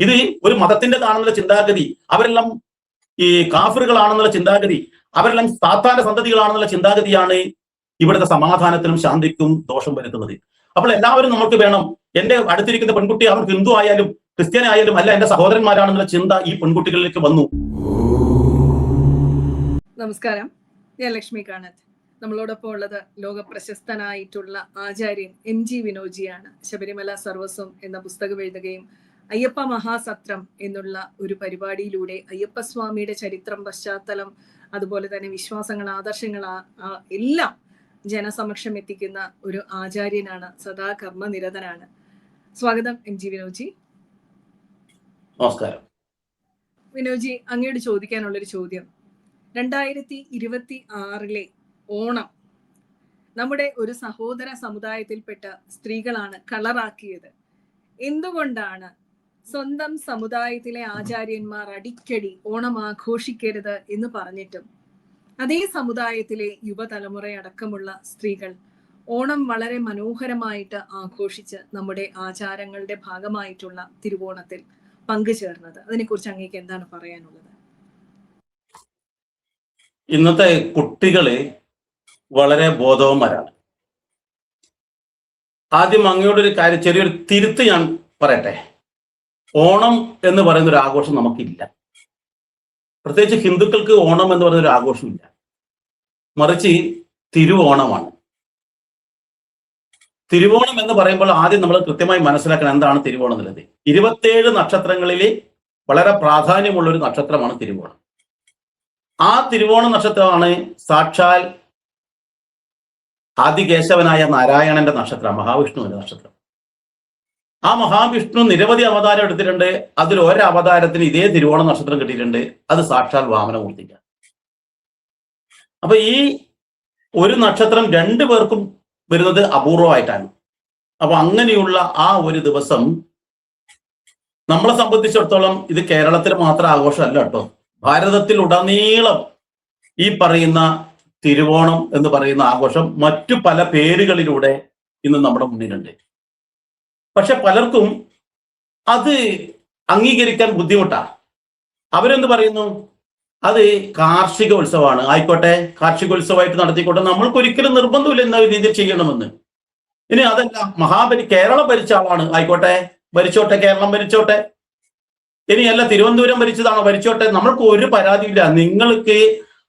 ഇത് ഒരു മതത്തിൻ്റെതാണെന്നുള്ള ചിന്താഗതി, അവരെല്ലാം ഈ കാഫിറുകളാണെന്നുള്ള ചിന്താഗതി, അവരെല്ലാം സാത്താന്റെ സന്തതികളാണെന്നുള്ള ചിന്താഗതിയാണ് ഇവിടുത്തെ സമാധാനത്തിനും ശാന്തിക്കും ദോഷം വരുത്തുന്നത്. അപ്പോൾ എല്ലാവരും നമുക്ക് വേണം. എന്റെ അടുത്തിരിക്കുന്ന പെൺകുട്ടി അവർ ഹിന്ദു ആയാലും ക്രിസ്ത്യാനായാലും അല്ല, എന്റെ സഹോദരന്മാരാണെന്നുള്ള ചിന്ത ഈ പെൺകുട്ടികളിലേക്ക് വന്നു. നമസ്കാരം, ഞാൻ ലക്ഷ്മി കാണത്ത്. നമ്മളോടൊപ്പം ഉള്ളത് ലോക പ്രശസ്തനായിട്ടുള്ള ആചാര്യൻ MG വിനോജിയാണ്. ശബരിമല സർവസ്വം എന്ന പുസ്തകം എഴുതുകയും അയ്യപ്പ മഹാസത്രം എന്നുള്ള ഒരു പരിപാടിയിലൂടെ അയ്യപ്പസ്വാമിയുടെ ചരിത്രം, പശ്ചാത്തലം, അതുപോലെ തന്നെ വിശ്വാസങ്ങൾ, ആദർശങ്ങൾ എല്ലാം ജനസമക്ഷം എത്തിക്കുന്ന ഒരു ആചാര്യനാണ്. സദാ കർമ്മനിരതനാണ്. സ്വാഗതം MG വിനോജി. നമസ്കാരം. വിനോജി, അങ്ങയോട് ചോദിക്കാനുള്ളൊരു ചോദ്യം, 2026 ഓണം നമ്മുടെ ഒരു സഹോദര സമുദായത്തിൽപ്പെട്ട സ്ത്രീകളാണ് കളറാക്കിയത്. എന്തുകൊണ്ടാണ് സ്വന്തം സമുദായത്തിലെ ആചാര്യന്മാർ അടിക്കടി ഓണം ആഘോഷിക്കരുത് എന്ന് പറഞ്ഞിട്ടും അതേ സമുദായത്തിലെ യുവതലമുറയടക്കമുള്ള സ്ത്രീകൾ ഓണം വളരെ മനോഹരമായിട്ട് ആഘോഷിച്ച് നമ്മുടെ ആചാരങ്ങളുടെ ഭാഗമായിട്ടുള്ള തിരുവോണത്തിൽ പങ്കുചേർന്നത്? അതിനെക്കുറിച്ച് അങ്ങേക്ക് എന്താണ് പറയാനുള്ളത്? ഇന്നത്തെ കുട്ടികള് വളരെ ബോധവാന്മാരാണ്. ആദ്യം അങ്ങയോടൊരു കാര്യം, ചെറിയൊരു തിരുത്ത് ഞാൻ പറയട്ടെ. ഓണം എന്ന് പറയുന്ന ഒരു ആഘോഷം നമുക്കില്ല. പ്രത്യേകിച്ച് ഹിന്ദുക്കൾക്ക് ഓണം എന്ന് പറയുന്ന ഒരു ആഘോഷമില്ല. മറിച്ച് തിരുവോണമാണ്. തിരുവോണം എന്ന് പറയുമ്പോൾ ആദ്യം നമ്മൾ കൃത്യമായി മനസ്സിലാക്കണം എന്താണ് തിരുവോണം എന്നുള്ളത്. 27 നക്ഷത്രങ്ങളിൽ വളരെ പ്രാധാന്യമുള്ള ഒരു നക്ഷത്രമാണ് തിരുവോണം. ആ തിരുവോണ നക്ഷത്രമാണ് സാക്ഷാൽ ആദികേശവനായ നാരായണന്റെ നക്ഷത്രം, മഹാവിഷ്ണുവിന്റെ നക്ഷത്രം. ആ മഹാവിഷ്ണു നിരവധി അവതാരം എടുത്തിട്ടുണ്ട്. അതിൽ ഒരു അവതാരത്തിന് ഇതേ തിരുവോണ നക്ഷത്രം കിട്ടിയിട്ടുണ്ട്. അത് സാക്ഷാൽ വാമനമൂർത്തിക്കാണ്. അപ്പൊ ഈ ഒരു നക്ഷത്രം 2 പേർക്കും വരുന്നത് അപൂർവമായിട്ടാണ്. അപ്പൊ അങ്ങനെയുള്ള ആ ഒരു ദിവസം നമ്മളെ സംബന്ധിച്ചിടത്തോളം ഇത് കേരളത്തിൽ മാത്രം ആഘോഷമല്ല കേട്ടോ. ഭാരതത്തിൽ ഉടനീളം ഈ പറയുന്ന തിരുവോണം എന്ന് പറയുന്ന ആഘോഷം മറ്റു പല പേരുകളിലൂടെ ഇന്ന് നമ്മുടെ മുന്നിലുണ്ട്. പക്ഷെ പലർക്കും അത് അംഗീകരിക്കാൻ ബുദ്ധിമുട്ടാണ്. അവരെന്ത് പറയുന്നു, അത് കാർഷിക ഉത്സവമാണ്, ആയിക്കോട്ടെ, കാർഷികോത്സവമായിട്ട് നടത്തിക്കോട്ടെ, നമ്മൾക്ക് ഒരിക്കലും നിർബന്ധമില്ല എന്ന രീതിയിൽ ചെയ്യണമെന്ന്. ഇനി അതല്ല, കേരളം ഭരിച്ച ആളാണ്, ആയിക്കോട്ടെ, ഭരിച്ചോട്ടെ, കേരളം ഭരിച്ചോട്ടെ. ഇനിയല്ല, തിരുവനന്തപുരം ഭരിച്ചതാണോ, ഭരിച്ചോട്ടെ, നമ്മൾക്ക് ഒരു പരാതിയില്ല. നിങ്ങൾക്ക്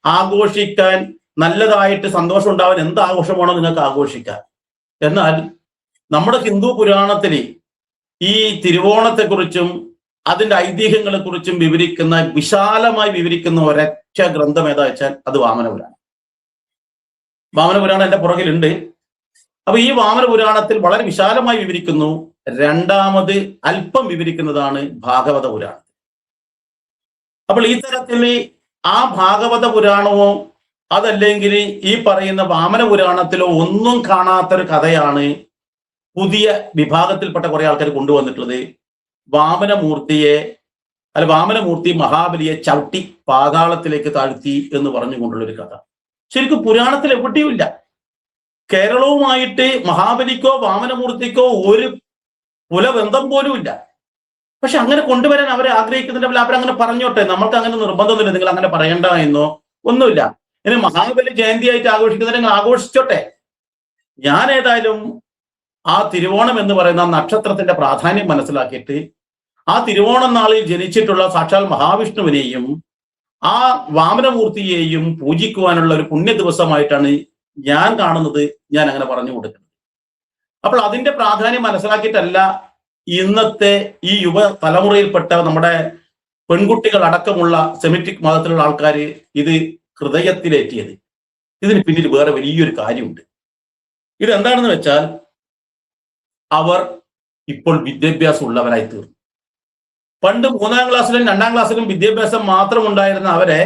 ആഘോഷിക്കാൻ, നല്ലതായിട്ട് സന്തോഷം ഉണ്ടാവാൻ എന്ത് ആഘോഷമാണോ നിങ്ങൾക്ക് ആഘോഷിക്കാൻ. എന്നാൽ നമ്മുടെ ഹിന്ദു പുരാണത്തിൽ ഈ തിരുവോണത്തെക്കുറിച്ചും അതിന്റെ ഐതിഹ്യങ്ങളെ കുറിച്ചും വിശാലമായി വിവരിക്കുന്ന ഒരൊറ്റ ഗ്രന്ഥം ഏതാ വെച്ചാൽ അത് വാമനപുരാണം. വാമനപുരാണം എന്റെ പുറകിലുണ്ട്. അപ്പൊ ഈ വാമനപുരാണത്തിൽ വളരെ വിശാലമായി വിവരിക്കുന്നു. രണ്ടാമത് അല്പം വിവരിക്കുന്നതാണ് ഭാഗവത പുരാണം. അപ്പോൾ ഈ തരത്തിൽ ആ ഭാഗവത പുരാണമോ അതല്ലെങ്കിൽ ഈ പറയുന്ന വാമന പുരാണത്തിലോ ഒന്നും കാണാത്തൊരു കഥയാണ് പുതിയ വിഭാഗത്തിൽപ്പെട്ട കുറെ ആൾക്കാർ കൊണ്ടുവന്നിട്ടുള്ളത്. വാമനമൂർത്തി മഹാബലിയെ ചവിട്ടി പാതാളത്തിലേക്ക് താഴ്ത്തി എന്ന് പറഞ്ഞുകൊണ്ടുള്ളൊരു കഥ. ശരിക്കും പുരാണത്തിൽ എവിടെയുമില്ല. കേരളവുമായിട്ട് മഹാബലിക്കോ വാമനമൂർത്തിക്കോ ഒരു കുലബന്ധം പോലും ഇല്ല. പക്ഷെ അങ്ങനെ കൊണ്ടുവരാൻ അവരെ ആഗ്രഹിക്കുന്നുണ്ടെങ്കിൽ അവരങ്ങനെ പറഞ്ഞോട്ടെ, നമ്മൾക്ക് അങ്ങനെ നിർബന്ധമൊന്നുമില്ല, നിങ്ങൾ അങ്ങനെ പറയണ്ട എന്നോ ഒന്നുമില്ല. ഇനി മഹാബലി ജയന്തിയായിട്ട് ആഘോഷിക്കുന്നുണ്ടെങ്കിൽ ആഘോഷിച്ചോട്ടെ. ഞാൻ ഏതായാലും ആ തിരുവോണം എന്ന് പറയുന്ന നക്ഷത്രത്തിന്റെ പ്രാധാന്യം മനസ്സിലാക്കിയിട്ട് ആ തിരുവോണം നാളിൽ ജനിച്ചിട്ടുള്ള സാക്ഷാൽ മഹാവിഷ്ണുവിനെയും ആ വാമനമൂർത്തിയെയും പൂജിക്കുവാനുള്ള ഒരു പുണ്യ ദിവസമായിട്ടാണ് ഞാൻ കാണുന്നത്. ഞാൻ അങ്ങനെ പറഞ്ഞു കൊടുക്കുന്നത്. അപ്പോൾ അതിന്റെ പ്രാധാന്യം മനസ്സിലാക്കിയിട്ടല്ല ഇന്നത്തെ ഈ യുവ തലമുറയിൽപ്പെട്ട നമ്മുടെ പെൺകുട്ടികൾ അടക്കമുള്ള സെമിറ്റിക് മതത്തിലുള്ള ആൾക്കാർ ഇത് ഹൃദയത്തിലേറ്റിയത്. ഇതിന് പിന്നിൽ വേറെ വലിയൊരു കാര്യമുണ്ട്. ഇതെന്താണെന്ന് വെച്ചാൽ, അവർ ഇപ്പോൾ വിദ്യാഭ്യാസം ഉള്ളവരായി തീർന്നു. പണ്ട് 3ാം ക്ലാസ്സിലും 2ാം ക്ലാസ്സിലും വിദ്യാഭ്യാസം മാത്രം ഉണ്ടായിരുന്ന അവരെ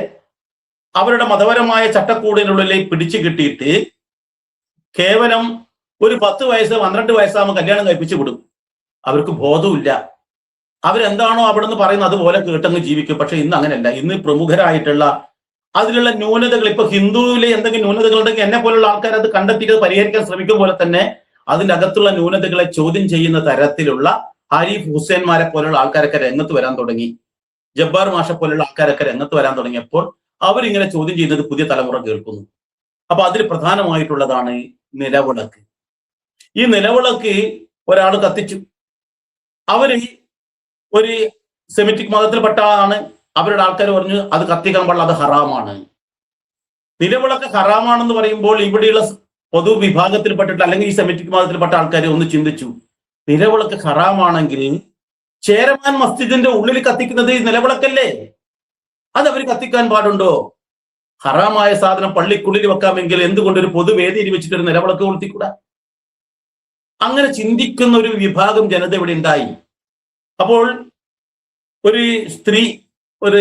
അവരുടെ മതപരമായ ചട്ടക്കൂടിനുള്ളിലേക്ക് പിടിച്ചു കിട്ടിയിട്ട് കേവലം ഒരു 10 വയസ്സ് 12 വയസ്സാകുമ്പോൾ കല്യാണം കഴിപ്പിച്ചു വിടും. അവർക്ക് ബോധമില്ല. അവരെന്താണോ അവിടെ നിന്ന് പറയുന്നത് അതുപോലെ കേട്ടങ്ങ് ജീവിക്കും. പക്ഷെ ഇന്ന് അങ്ങനെയല്ല. ഇന്ന് പ്രമുഖരായിട്ടുള്ള അതിലുള്ള ന്യൂനതകൾ, ഇപ്പൊ ഹിന്ദുവിലെ എന്തെങ്കിലും ന്യൂനതകൾ ഉണ്ടെങ്കിൽ എന്നെ പോലുള്ള ആൾക്കാർ അത് കണ്ടെത്തിയിട്ട് പരിഹരിക്കാൻ ശ്രമിക്കും പോലെ തന്നെ അതിൻ്റെ അകത്തുള്ള ന്യൂനതകളെ ചോദ്യം ചെയ്യുന്ന തരത്തിലുള്ള ആരിഫ് ഹുസൈൻമാരെ പോലുള്ള ആൾക്കാരൊക്കെ രംഗത്ത് വരാൻ തുടങ്ങി, ജബ്ബാർ മാഷ പോലുള്ള ആൾക്കാരൊക്കെ രംഗത്ത് വരാൻ തുടങ്ങിയപ്പോൾ അവരിങ്ങനെ ചോദ്യം ചെയ്യുന്നത് പുതിയ തലമുറ കേൾക്കുന്നു. അപ്പൊ അതിൽ പ്രധാനമായിട്ടുള്ളതാണ് നിലവിളക്ക്. ഈ നിലവിളക്ക് ഒരാൾ കത്തിച്ചു. അവര് ഒരു സെമിറ്റിക് മതത്തിൽപ്പെട്ട ആളാണ്. അവരുടെ ആൾക്കാർ പറഞ്ഞു അത് കത്തിക്കാൻ പാടില്ല, അത് ഹറാമാണ്. നിലവിളക്ക് ഹറാമാണെന്ന് പറയുമ്പോൾ ഇവിടെയുള്ള പൊതുവിഭാഗത്തിൽപ്പെട്ടിട്ട് അല്ലെങ്കിൽ ഈ സെമിറ്റിക് മതത്തിൽപ്പെട്ട ആൾക്കാർ ഒന്ന് ചിന്തിച്ചു, നിലവിളക്ക് ഹറാമാണെങ്കിൽ ചേരമാൻ മസ്ജിദിന്റെ ഉള്ളിൽ കത്തിക്കുന്നത് നിലവിളക്കല്ലേ, അത് അവർ കത്തിക്കാൻ പാടുണ്ടോ? ഹറാമായ സാധനം പള്ളിക്കുള്ളിൽ വെക്കാമെങ്കിൽ എന്തുകൊണ്ട് ഒരു പൊതുവേദിയിൽ വെച്ചിട്ട് ഒരു നിലവിളക്ക് കൊളുത്തിക്കൂടാ? അങ്ങനെ ചിന്തിക്കുന്ന ഒരു വിഭാഗം ജനത ഇവിടെ ഉണ്ടായി. അപ്പോൾ ഒരു സ്ത്രീ, ഒരു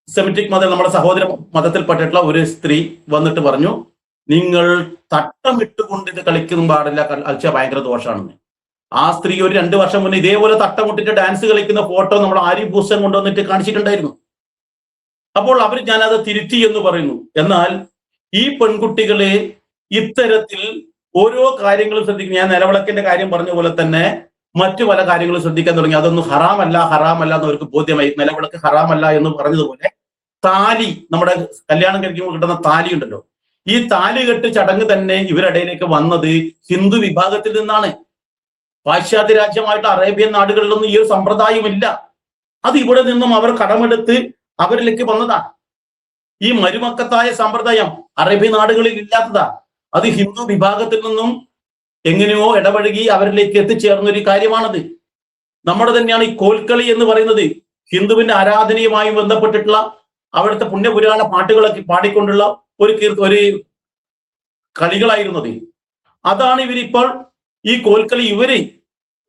സെമിറ്റിക് മതം, നമ്മുടെ സഹോദര മതത്തിൽപ്പെട്ടിട്ടുള്ള ഒരു സ്ത്രീ വന്നിട്ട് പറഞ്ഞു, നിങ്ങൾ തട്ടമിട്ടുകൊണ്ട് ഇത് കളിക്കാൻ പാടില്ല, കളിച്ചാൽ ഭയങ്കര ദോഷമാണെന്ന്. ആ സ്ത്രീ ഒരു 2 വർഷം മുന്നേ ഇതേപോലെ തട്ടമിട്ടിട്ട് ഡാൻസ് കളിക്കുന്ന ഫോട്ടോ നമ്മൾ ആരിഫ് ഹുസൈൻ കൊണ്ടുവന്നിട്ട് കാണിച്ചിട്ടുണ്ടായിരുന്നു. അപ്പോൾ ഞാനത് തിരുത്തി എന്ന് പറയുന്നു. എന്നാൽ ഈ പെൺകുട്ടികളെ ഇത്തരത്തിൽ ഓരോ കാര്യങ്ങളും ശ്രദ്ധിക്കും. ഞാൻ നിലവിളക്കിന്റെ കാര്യം പറഞ്ഞ പോലെ തന്നെ മറ്റു പല കാര്യങ്ങളും ശ്രദ്ധിക്കാൻ തുടങ്ങി. അതൊന്നും ഹറാമല്ല എന്ന് അവർക്ക് ബോധ്യമായി. നിലവിളക്ക് ഹറാമല്ല എന്ന് പറഞ്ഞതുപോലെ താലി, നമ്മുടെ കല്യാണം കഴിക്കുമ്പോൾ കിട്ടുന്ന താലി ഉണ്ടല്ലോ, ഈ താലികെട്ട് ചടങ്ങ് തന്നെ ഇവരിടയിലേക്ക് വന്നത് ഹിന്ദു വിഭാഗത്തിൽ നിന്നാണ്. പാശ്ചാത്യ രാജ്യമായിട്ട് അറേബ്യൻ നാടുകളിലൊന്നും ഈ ഒരു സമ്പ്രദായമില്ല. അത് ഇവിടെ നിന്നും അവർ കടമെടുത്ത് അവരിലേക്ക് വന്നതാണ്. ഈ മരുമക്കത്തായ സമ്പ്രദായം അറേബ്യൻ നാടുകളിൽ ഇല്ലാത്തതാ. അത് ഹിന്ദു വിഭാഗത്തിൽ നിന്നും എങ്ങനെയോ ഇടപഴകി അവരിലേക്ക് എത്തിച്ചേർന്ന ഒരു കാര്യമാണത്. നമ്മുടെ തന്നെയാണ് ഈ കോൽക്കളി എന്ന് പറയുന്നത്. ഹിന്ദുവിന്റെ ആരാധനയുമായി ബന്ധപ്പെട്ടിട്ടുള്ള അവിടുത്തെ പുണ്യപുരാണ പാട്ടുകളൊക്കെ പാടിക്കൊണ്ടുള്ള ഒരു കളികളായിരുന്നത്. അതാണ് ഇവരിപ്പോൾ ഈ കോൽക്കളി ഇവര്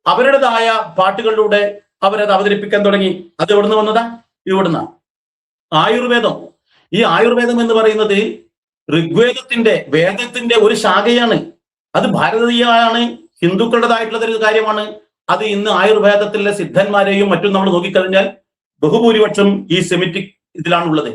അവരുടേതായ പാട്ടുകളിലൂടെ അവരത് അവതരിപ്പിക്കാൻ തുടങ്ങി. അത് എവിടുന്ന് വന്നതാ? ഇവിടുന്ന ആയുർവേദം. ഈ ആയുർവേദം എന്ന് പറയുന്നത് ഋഗ്വേദത്തിന്റെ, വേദത്തിന്റെ ഒരു ശാഖയാണ്. അത് ഭാരതീയമാണ്, ഹിന്ദുക്കളുടേതായിട്ടുള്ള കാര്യമാണ്. അത് ഇന്ന് ആയുർവേദത്തിലെ സിദ്ധന്മാരെയും മറ്റും നമ്മൾ നോക്കിക്കഴിഞ്ഞാൽ ബഹുഭൂരിപക്ഷം ഈ സെമിറ്റിക് ഇതിലാണുള്ളത്.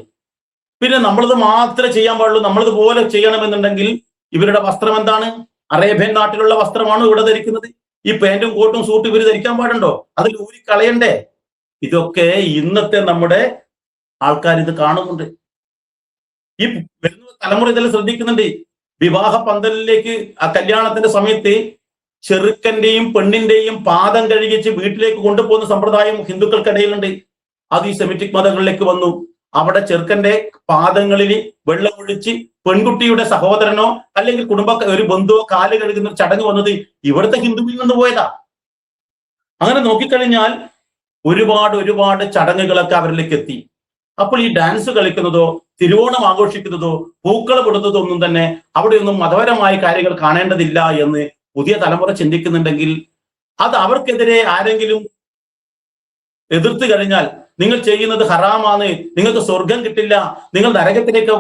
പിന്നെ നമ്മളത് മാത്രമേ ചെയ്യാൻ പാടുള്ളൂ. നമ്മളത് പോലെ ചെയ്യണമെന്നുണ്ടെങ്കിൽ ഇവരുടെ വസ്ത്രം എന്താണ്? അറേബ്യൻ നാട്ടിലുള്ള വസ്ത്രമാണ് ഇവിടെ ധരിക്കുന്നത്. ഈ പാന്റും കോട്ടും സൂട്ടും ഇവർ ധരിക്കാൻ പാടുണ്ടോ? അതിൽ ഊരി കളയണ്ടേ? ഇതൊക്കെ ഇന്നത്തെ നമ്മുടെ ആൾക്കാർ ഇത് കാണുന്നുണ്ട്. ഈ വരുന്ന തലമുറ ഇതെല്ലാം ശ്രദ്ധിക്കുന്നുണ്ട്. വിവാഹ പന്തലിലേക്ക് ആ കല്യാണത്തിന്റെ സമയത്ത് ചെറുക്കന്റെയും പെണ്ണിന്റെയും പാദം കഴുകിച്ച് വീട്ടിലേക്ക് കൊണ്ടുപോകുന്ന സമ്പ്രദായം ഹിന്ദുക്കൾക്കിടയിലുണ്ട്. അത് ഈ സെമിറ്റിക് മതങ്ങളിലേക്ക് വന്നു. അവിടെ ചെറുക്കന്റെ പാദങ്ങളിൽ വെള്ളം ഒഴിച്ച് പെൺകുട്ടിയുടെ സഹോദരനോ അല്ലെങ്കിൽ ഒരു ബന്ധുവോ കാല് കഴുകുന്ന ഒരു ചടങ്ങ് വന്നത് ഇവിടുത്തെ ഹിന്ദുവിൽ നിന്ന് പോയതാ. അങ്ങനെ നോക്കിക്കഴിഞ്ഞാൽ ഒരുപാട് ചടങ്ങുകളൊക്കെ അവരിലേക്ക് എത്തി. അപ്പോൾ ഈ ഡാൻസ് കളിക്കുന്നതോ തിരുവോണം ആഘോഷിക്കുന്നതോ പൂക്കളം ഇടുന്നതോ ഒന്നും തന്നെ അവിടെയൊന്നും മതപരമായ കാര്യങ്ങൾ കാണേണ്ടതില്ല എന്ന് പുതിയ തലമുറ ചിന്തിക്കുന്നുണ്ടെങ്കിൽ അത് അവർക്കെതിരെ ആരെങ്കിലും എതിർത്ത് കഴിഞ്ഞാൽ, നിങ്ങൾ ചെയ്യുന്നത് ഹറാമാണ്, നിങ്ങൾക്ക് സ്വർഗം കിട്ടില്ല, നിങ്ങൾ നരകത്തിലേക്ക്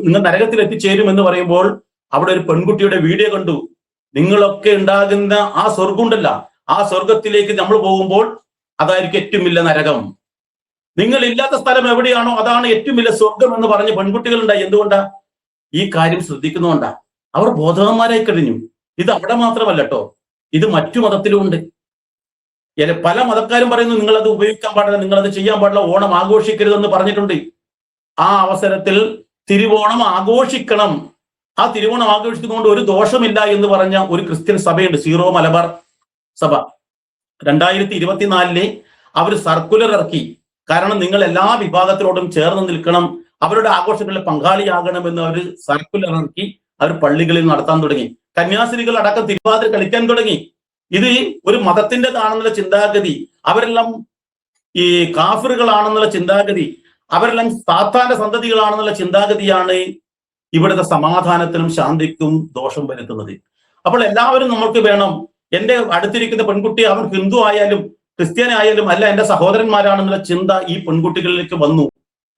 നിങ്ങൾ നരകത്തിൽ എത്തിച്ചേരും എന്ന് പറയുമ്പോൾ അവിടെ ഒരു പെൺകുട്ടിയുടെ വീഡിയോ കണ്ടു. നിങ്ങളൊക്കെ ഉണ്ടാകുന്ന ആ സ്വർഗം ഉണ്ടല്ല, ആ സ്വർഗത്തിലേക്ക് നമ്മൾ പോകുമ്പോൾ അതായിരിക്കും ഏറ്റവും വലിയ നരകം. നിങ്ങൾ ഇല്ലാത്ത സ്ഥലം എവിടെയാണോ അതാണ് ഏറ്റവും വലിയ സ്വർഗം എന്ന് പറഞ്ഞ് പെൺകുട്ടികളുണ്ടായി. എന്തുകൊണ്ടാ? ഈ കാര്യം ശ്രദ്ധിക്കുന്നതുകൊണ്ടാ. അവർ ബോധവാന്മാരായി കഴിഞ്ഞു. ഇത് അവിടെ മാത്രമല്ല കേട്ടോ, ഇത് മറ്റു മതത്തിലും ഉണ്ട്. പല മതക്കാരും പറയുന്നു നിങ്ങളത് ഉപയോഗിക്കാൻ പാടില്ല, നിങ്ങളത് ചെയ്യാൻ പാടില്ല, ഓണം ആഘോഷിക്കരുതെന്ന് പറഞ്ഞിട്ടുണ്ട്. ആ അവസരത്തിൽ തിരുവോണം ആഘോഷിക്കണം, ആ തിരുവോണം ആഘോഷിക്കുന്നതുകൊണ്ട് ഒരു ദോഷമില്ല എന്ന് പറഞ്ഞ ഒരു ക്രിസ്ത്യൻ സഭയുണ്ട്, സീറോ മലബാർ സഭ. 2024 അവർ സർക്കുലർ ഇറക്കി. കാരണം നിങ്ങൾ എല്ലാ വിഭാഗത്തിലോടും ചേർന്ന് നിൽക്കണം, അവരുടെ ആഘോഷങ്ങളിൽ പങ്കാളിയാകണമെന്ന് അവർ സർക്കുലർ ഇറക്കി. അവർ പള്ളികളിൽ നടത്താൻ തുടങ്ങി. കന്യാസ്ത്രീകൾ അടക്കം തിരുവാതിര കളിക്കാൻ തുടങ്ങി. ഇത് ഒരു മതത്തിൻ്റെതാണെന്നുള്ള ചിന്താഗതി, അവരെല്ലാം ഈ കാഫിറുകളാണെന്നുള്ള ചിന്താഗതി, അവരെല്ലാം സാത്താന്റെ സന്തതികളാണെന്നുള്ള ചിന്താഗതിയാണ് ഇവിടുത്തെ സമാധാനത്തിനും ശാന്തിക്കും ദോഷം വരുത്തുന്നത്. അപ്പോൾ എല്ലാവരും നമ്മൾക്ക് വേണം. എന്റെ അടുത്തിരിക്കുന്ന പെൺകുട്ടി അവൻ ഹിന്ദു ആയാലും ക്രിസ്ത്യാനായാലും അല്ല, എന്റെ സഹോദരന്മാരാണെന്നുള്ള ചിന്ത ഈ പെൺകുട്ടികളിലേക്ക് വന്നു.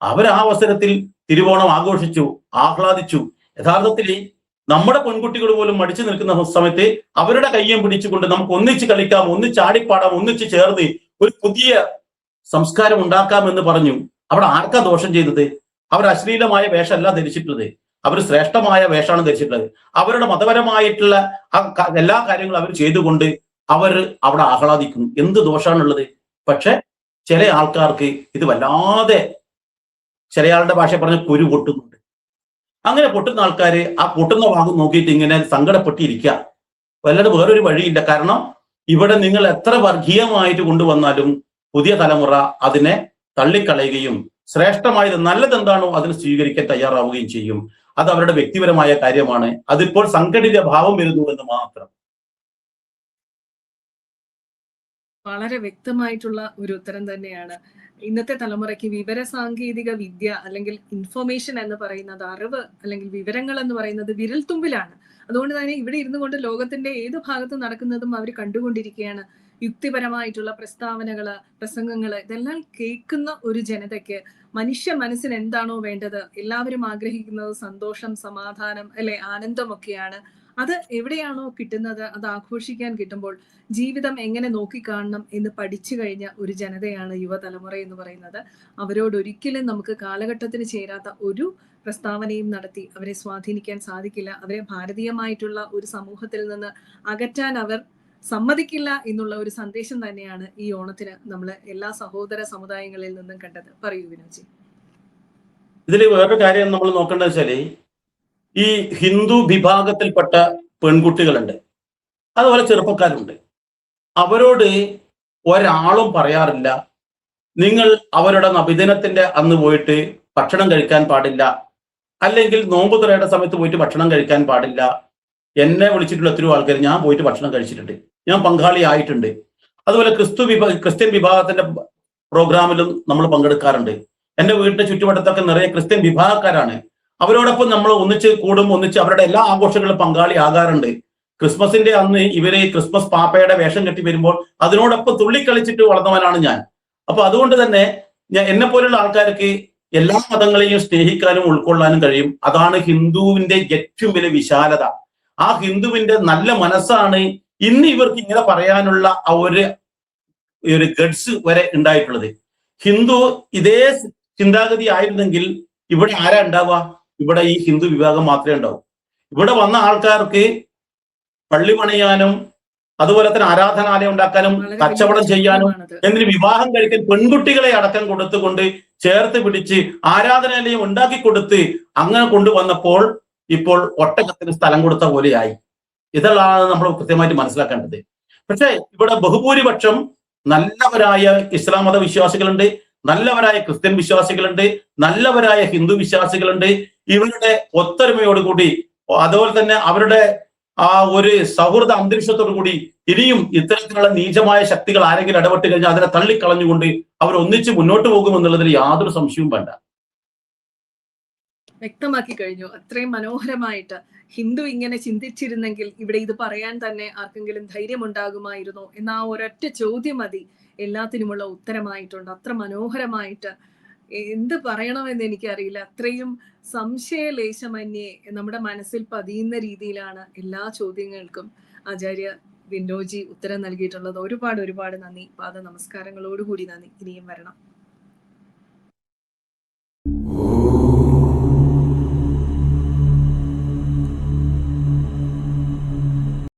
അവർ ആ അവസരത്തിൽ തിരുവോണം ആഘോഷിച്ചു, ആഹ്ലാദിച്ചു. യഥാർത്ഥത്തിൽ നമ്മുടെ പെൺകുട്ടികൾ പോലും മടിച്ചു നിൽക്കുന്ന സമയത്ത് അവരുടെ കയ്യും പിടിച്ചുകൊണ്ട് നമുക്ക് ഒന്നിച്ച് കളിക്കാം, ഒന്നിച്ച് ആടിപ്പാടാം, ഒന്നിച്ച് ചേർന്ന് ഒരു പുതിയ സംസ്കാരം ഉണ്ടാക്കാം എന്ന് പറഞ്ഞു. അവിടെ ആർക്കാ ദോഷം ചെയ്തത്? അവർ അശ്ലീലമായ വേഷമല്ല ധരിച്ചിട്ടുള്ളത്, അവർ ശ്രേഷ്ഠമായ വേഷമാണ് ധരിച്ചിട്ടുള്ളത്. അവരുടെ മതപരമായിട്ടുള്ള എല്ലാ കാര്യങ്ങളും അവർ ചെയ്തുകൊണ്ട് അവർ അവിടെ ആഹ്ലാദിക്കുന്നു. എന്ത് ദോഷമാണുള്ളത്? പക്ഷെ ചില ആൾക്കാർക്ക് ഇത് വല്ലാതെ, ചിലയാളുടെ ഭാഷ പറഞ്ഞ കുരു പൊട്ടുന്നുണ്ട്. അങ്ങനെ പൊട്ടുന്ന ആൾക്കാര് ആ പൊട്ടുന്ന ഭാഗം നോക്കിയിട്ട് ഇങ്ങനെ സങ്കടപ്പെട്ടിരിക്കുക, വല്ലാതെ വേറൊരു വഴിയില്ല. കാരണം ഇവിടെ നിങ്ങൾ എത്ര വർഗീയമായിട്ട് കൊണ്ടുവന്നാലും പുതിയ തലമുറ അതിനെ തള്ളിക്കളയുകയും ശ്രേഷ്ഠമായത് നല്ലതെന്താണോ അതിന് സ്വീകരിക്കാൻ തയ്യാറാവുകയും ചെയ്യും. അത് അവരുടെ വ്യക്തിപരമായ കാര്യമാണ്. അതിപ്പോൾ സംഘടിത ഭാവം വരുന്നു എന്ന് മാത്രം. വളരെ വ്യക്തമായിട്ടുള്ള ഒരു ഉത്തരം തന്നെയാണ്. ഇന്നത്തെ തലമുറയ്ക്ക് വിവര സാങ്കേതിക വിദ്യ അല്ലെങ്കിൽ ഇൻഫർമേഷൻ എന്ന് പറയുന്നത്, അറിവ് അല്ലെങ്കിൽ വിവരങ്ങൾ എന്ന് പറയുന്നത് വിരൽത്തുമ്പിലാണ്. അതുകൊണ്ട് തന്നെ ഇവിടെ ഇരുന്നു കൊണ്ട് ലോകത്തിന്റെ ഏത് ഭാഗത്ത് നടക്കുന്നതും അവർ കണ്ടുകൊണ്ടിരിക്കുകയാണ്. യുക്തിപരമായിട്ടുള്ള പ്രസ്താവനകള്, പ്രസംഗങ്ങള്, ഇതെല്ലാം കേൾക്കുന്ന ഒരു ജനതയ്ക്ക് മനുഷ്യ മനസ്സിന് എന്താണോ വേണ്ടത്, എല്ലാവരും ആഗ്രഹിക്കുന്നത് സന്തോഷം, സമാധാനം, അല്ലെ, ആനന്ദമൊക്കെയാണ്. അത് എവിടെയാണോ കിട്ടുന്നത്, അത് ആഘോഷിക്കാൻ കിട്ടുമ്പോൾ ജീവിതം എങ്ങനെ നോക്കിക്കാണണം എന്ന് പഠിച്ചു കഴിഞ്ഞ ഒരു ജനതയാണ് യുവതലമുറ എന്ന് പറയുന്നത്. അവരോട് ഒരിക്കലും നമുക്ക് കാലഘട്ടത്തിന് ചേരാത്ത ഒരു പ്രസ്താവനയും നടത്തി അവരെ സ്വാധീനിക്കാൻ സാധിക്കില്ല. അവരെ ഭാരതീയമായിട്ടുള്ള ഒരു സമൂഹത്തിൽ നിന്ന് അകറ്റാൻ അവർ സമ്മതിക്കില്ല എന്നുള്ള ഒരു സന്ദേശം തന്നെയാണ് ഈ ഓണത്തിന് നമ്മൾ എല്ലാ സഹോദര സമുദായങ്ങളിൽ നിന്നും കണ്ടത്. പറയൂ വിനോജി. ഇതിൽ വേറൊരു കാര്യം നമ്മൾ നോക്കേണ്ടത് വെച്ചാല്, ഈ ഹിന്ദു വിഭാഗത്തിൽപ്പെട്ട പെൺകുട്ടികളുണ്ട്, അതുപോലെ ചെറുപ്പക്കാരുണ്ട്. അവരോട് ഒരാളും പറയാറില്ല നിങ്ങൾ അവരുടെ നബിദിനത്തിന്റെ അന്ന് പോയിട്ട് ഭക്ഷണം കഴിക്കാൻ പാടില്ല, അല്ലെങ്കിൽ നോമ്പ് തുറയുടെ സമയത്ത് പോയിട്ട് ഭക്ഷണം കഴിക്കാൻ പാടില്ല. എന്നെ വിളിച്ചിട്ടുള്ള എത്രയോ ആൾക്കാർ ഞാൻ പോയിട്ട് ഭക്ഷണം കഴിച്ചിട്ടുണ്ട്, ഞാൻ പങ്കാളി ആയിട്ടുണ്ട്. അതുപോലെ ക്രിസ്ത്യൻ വിഭാഗത്തിന്റെ പ്രോഗ്രാമിലും നമ്മൾ പങ്കെടുക്കാറുണ്ട്. എന്റെ വീടിന്റെ ചുറ്റുവട്ടത്തൊക്കെ നിറയെ ക്രിസ്ത്യൻ വിഭാഗക്കാരാണ്. അവരോടൊപ്പം നമ്മൾ ഒന്നിച്ച് കൂടും, ഒന്നിച്ച് അവരുടെ എല്ലാ ആഘോഷങ്ങളിലും പങ്കാളി ആകാറുണ്ട്. ക്രിസ്മസിന്റെ അന്ന് ഇവര് ക്രിസ്മസ് പാപ്പയുടെ വേഷം കെട്ടി വരുമ്പോൾ അതിനോടൊപ്പം തുള്ളിക്കളിച്ചിട്ട് വളർന്നവനാണ് ഞാൻ. അപ്പൊ അതുകൊണ്ട് തന്നെ എന്നെ പോലുള്ള ആൾക്കാർക്ക് എല്ലാ മതങ്ങളെയും സ്നേഹിക്കാനും ഉൾക്കൊള്ളാനും കഴിയും. അതാണ് ഹിന്ദുവിന്റെ ഏറ്റവും വലിയ വിശാലത. ആ ഹിന്ദുവിന്റെ നല്ല മനസ്സാണ് ഇന്ന് ഇവർക്ക് ഇങ്ങനെ പറയാനുള്ള ആ ഒരു ഗഡ്സ് വരെ ഉണ്ടായിട്ടുള്ളത്. ഹിന്ദു ഇതേ ചിന്താഗതി ആയിരുന്നെങ്കിൽ ഇവിടെ ആരാ ഉണ്ടാവുക? ഇവിടെ ഈ ഹിന്ദു വിഭാഗം മാത്രമേ ഉണ്ടാവൂ. ഇവിടെ വന്ന ആൾക്കാർക്ക് പള്ളി പണിയാനും അതുപോലെ തന്നെ ആരാധനാലയം ഉണ്ടാക്കാനും കച്ചവടം ചെയ്യാനും എന്തിന് വിവാഹം കഴിക്കാൻ പെൺകുട്ടികളെ അടക്കം കൊടുത്തുകൊണ്ട് ചേർത്ത് പിടിച്ച് ആരാധനാലയം ഉണ്ടാക്കി കൊടുത്ത് അങ്ങനെ കൊണ്ടുവന്നപ്പോൾ ഇപ്പോൾ ഒട്ടകത്തിന് സ്ഥലം കൊടുത്ത പോലെയായി. ഇതാണ് നമ്മൾ കൃത്യമായിട്ട് മനസ്സിലാക്കേണ്ടത്. പക്ഷെ ഇവിടെ ബഹുഭൂരിപക്ഷം നല്ലവരായ ഇസ്ലാം മത വിശ്വാസികളുണ്ട്, നല്ലവരായ ക്രിസ്ത്യൻ വിശ്വാസികളുണ്ട്, നല്ലവരായ ഹിന്ദു വിശ്വാസികളുണ്ട്. ഇവരുടെ ഒത്തൊരുമയോടുകൂടി അതുപോലെ തന്നെ അവരുടെ ആ ഒരു സൗഹൃദ അന്തരീക്ഷത്തോടു കൂടി ഇനിയും ഇത്തരത്തിലുള്ള നീചമായ ശക്തികൾ ആരെങ്കിലും ഇടപെട്ട് കഴിഞ്ഞാൽ അതിനെ തള്ളിക്കളഞ്ഞുകൊണ്ട് അവർ ഒന്നിച്ച് മുന്നോട്ട് പോകുമെന്നുള്ളതിൽ യാതൊരു സംശയവും വേണ്ട. വ്യക്തമാക്കി കഴിഞ്ഞു അത്രയും മനോഹരമായിട്ട്. ഹിന്ദു ഇങ്ങനെ ചിന്തിച്ചിരുന്നെങ്കിൽ ഇവിടെ ഇത് പറയാൻ തന്നെ ആർക്കെങ്കിലും ധൈര്യമുണ്ടാകുമായിരുന്നോ എന്ന ആ ഒരൊറ്റ ചോദ്യം മതി എല്ലാത്തിനുമുള്ള ഉത്തരമായിട്ടുണ്ട്. അത്ര മനോഹരമായിട്ട് എന്ത് പറയണമെന്ന് എനിക്കറിയില്ല. അത്രയും സംശയലേശമന്യേ നമ്മുടെ മനസ്സിൽ പതിയുന്ന രീതിയിലാണ് എല്ലാ ചോദ്യങ്ങൾക്കും ആചാര്യ വിനോജി ഉത്തരം നൽകിയിട്ടുള്ളത്. ഒരുപാട് നന്ദി. പാദ നമസ്കാരങ്ങളോടുകൂടി നന്ദി. ഇനിയും വരണം.